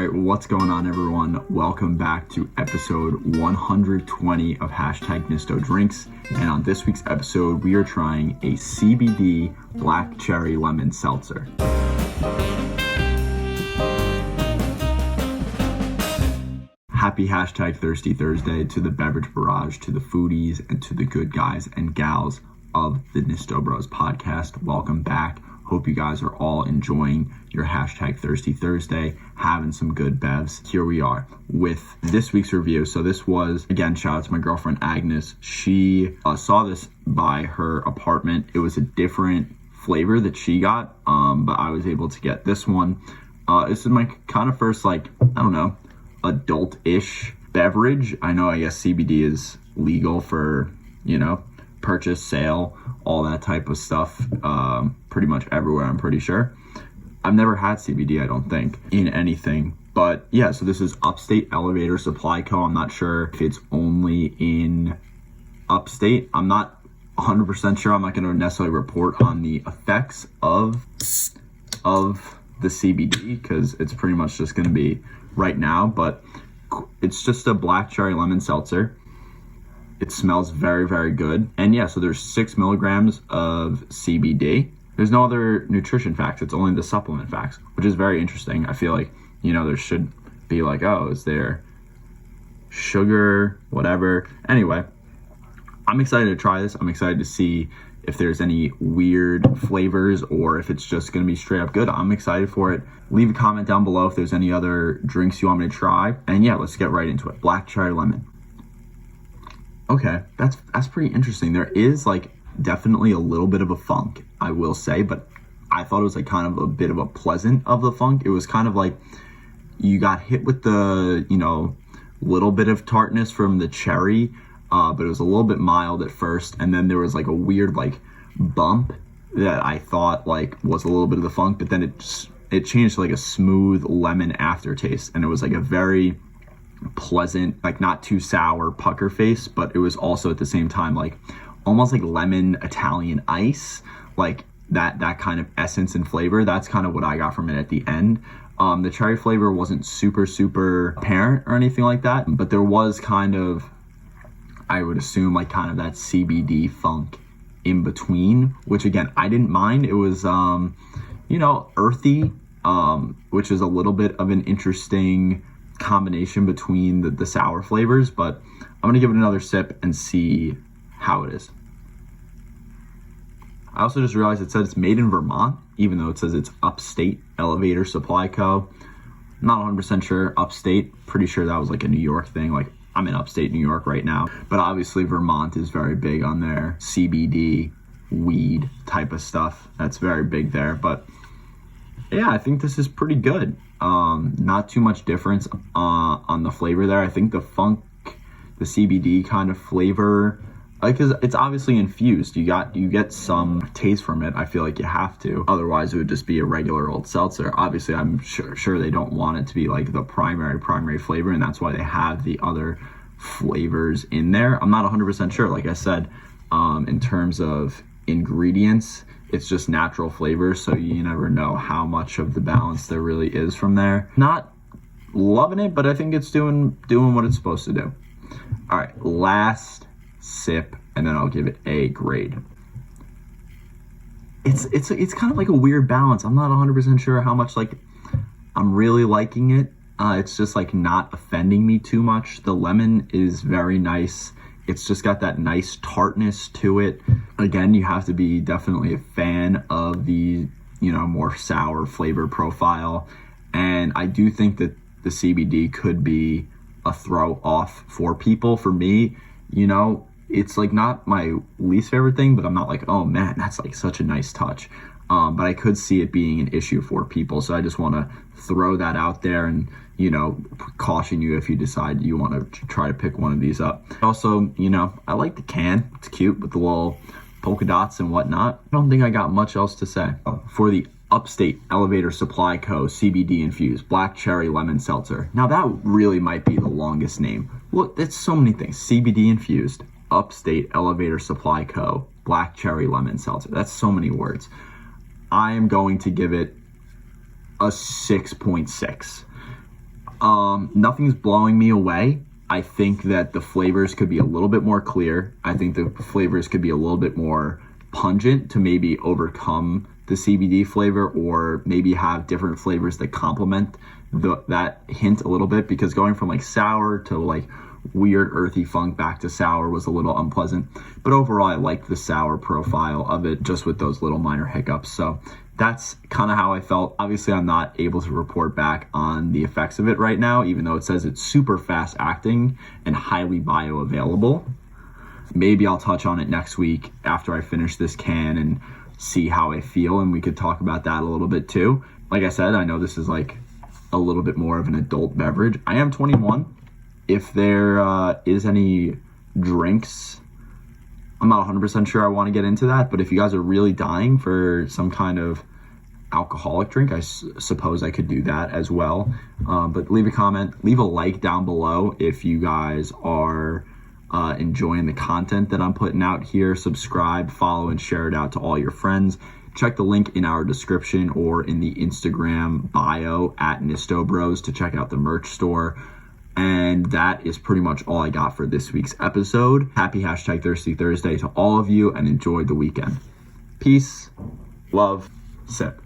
right, what's going on, everyone? Welcome back to episode 120 of Nisto Drinks. And on this week's episode, we are trying a CBD black cherry lemon seltzer. Happy Thirsty Thursday to the beverage barrage, to the foodies, and to the good guys and gals of the Nisto Bros podcast. Welcome back. Hope you guys are all enjoying your Thirsty Thursday, having some good bevs. Here we are with this week's review. So this was, again, shout out to my girlfriend Agnes. She saw this by her apartment. It was a different flavor that she got, but I was able to get this one. This is my kind of first, adult-ish beverage. I guess CBD is legal for, purchase, sale, all that type of stuff, pretty much everywhere, I'm pretty sure. I've never had CBD, I don't think, in anything. But yeah, so this is Upstate Elevator Supply Co. I'm not sure if it's only in Upstate. I'm not 100% sure. I'm not going to necessarily report on the effects of the CBD because it's pretty much just going to be right now. But it's just a black cherry lemon seltzer. It smells very, very good. And yeah, so there's 6 milligrams of CBD. There's no other nutrition facts. It's only the supplement facts, which is very interesting. I feel like, there should be is there sugar, whatever. Anyway, I'm excited to try this. I'm excited to see if there's any weird flavors or if it's just going to be straight up good. I'm excited for it. Leave a comment down below if there's any other drinks you want me to try. And yeah, let's get right into it. Black cherry lemon. Okay, that's pretty interesting. There is definitely a little bit of a funk, I will say, but I thought it was kind of a bit of a pleasant of the funk. It was kind of like you got hit with the, little bit of tartness from the cherry, but it was a little bit mild at first. And then there was a weird bump that I thought was a little bit of the funk, but then it changed to a smooth lemon aftertaste. And it was a very pleasant, not too sour pucker face, but it was also at the same time almost lemon Italian ice, that kind of essence and flavor. That's kind of what I got from it at the end. The cherry flavor wasn't super apparent or anything like that, but there was kind of, I would assume kind of that CBD funk in between, which again, I didn't mind. It was, earthy, which is a little bit of an interesting combination between the sour flavors, but I'm gonna give it another sip and see how it is. I also just realized it said it's made in Vermont, even though it says it's Upstate Elevator Supply Co. Not 100% sure. Upstate, pretty sure that was a New York thing. I'm in upstate New York right now, but obviously Vermont is very big on their CBD weed type of stuff. That's very big there, but yeah, I think this is pretty good. Not too much difference on the flavor there. I think the funk, the CBD kind of flavor, because it's obviously infused. You get some taste from it. I feel like you have to. Otherwise, it would just be a regular old seltzer. Obviously, I'm sure they don't want it to be the primary flavor, and that's why they have the other flavors in there. I'm not 100% sure. Like I said, in terms of ingredients, it's just natural flavors, so you never know how much of the balance there really is from there. Not loving it, but I think it's doing what it's supposed to do. All right, last sip, and then I'll give it a grade. It's kind of a weird balance. I'm not 100% sure how much I'm really liking it. It's just not offending me too much. The lemon is very nice. It's just got that nice tartness to it. Again, you have to be definitely a fan of the, more sour flavor profile. And I do think that the CBD could be a throw off for people. For me, it's not my least favorite thing, but I'm not oh man, that's such a nice touch. But I could see it being an issue for people. So I just want to throw that out there and, caution you if you decide you want to try to pick one of these up. Also, I like the can. It's cute with the little polka dots and whatnot. I don't think I got much else to say. For the Upstate Elevator Supply Co. CBD-Infused Black Cherry Lemon Seltzer. Now that really might be the longest name. Look, it's so many things. CBD-Infused Upstate Elevator Supply Co. Black Cherry Lemon Seltzer. That's so many words. I am going to give it a 6.6. Nothing's blowing me away. I think that the flavors could be a little bit more clear. I think the flavors could be a little bit more pungent to maybe overcome the CBD flavor, or maybe have different flavors that complement that hint a little bit, because going from like sour to like weird earthy funk back to sour was a little unpleasant. But overall, I like the sour profile of it, just with those little minor hiccups. So that's kind of how I felt. Obviously, I'm not able to report back on the effects of it right now, even though it says it's super fast acting and highly bioavailable. Maybe I'll touch on it next week after I finish this can and see how I feel, and we could talk about that a little bit too. Like I said, I know this is like a little bit more of an adult beverage. I am 21. If there is any drinks, I'm not 100% sure I want to get into that, but if you guys are really dying for some kind of alcoholic drink, I suppose I could do that as well. But leave a comment, leave a like down below if you guys are enjoying the content that I'm putting out here. Subscribe, follow, and share it out to all your friends. Check the link in our description or in the Instagram bio at Nisto Bros to check out the merch store. And that is pretty much all I got for this week's episode. Happy #Thirsty Thursday to all of you, and enjoy the weekend. Peace, love, sip.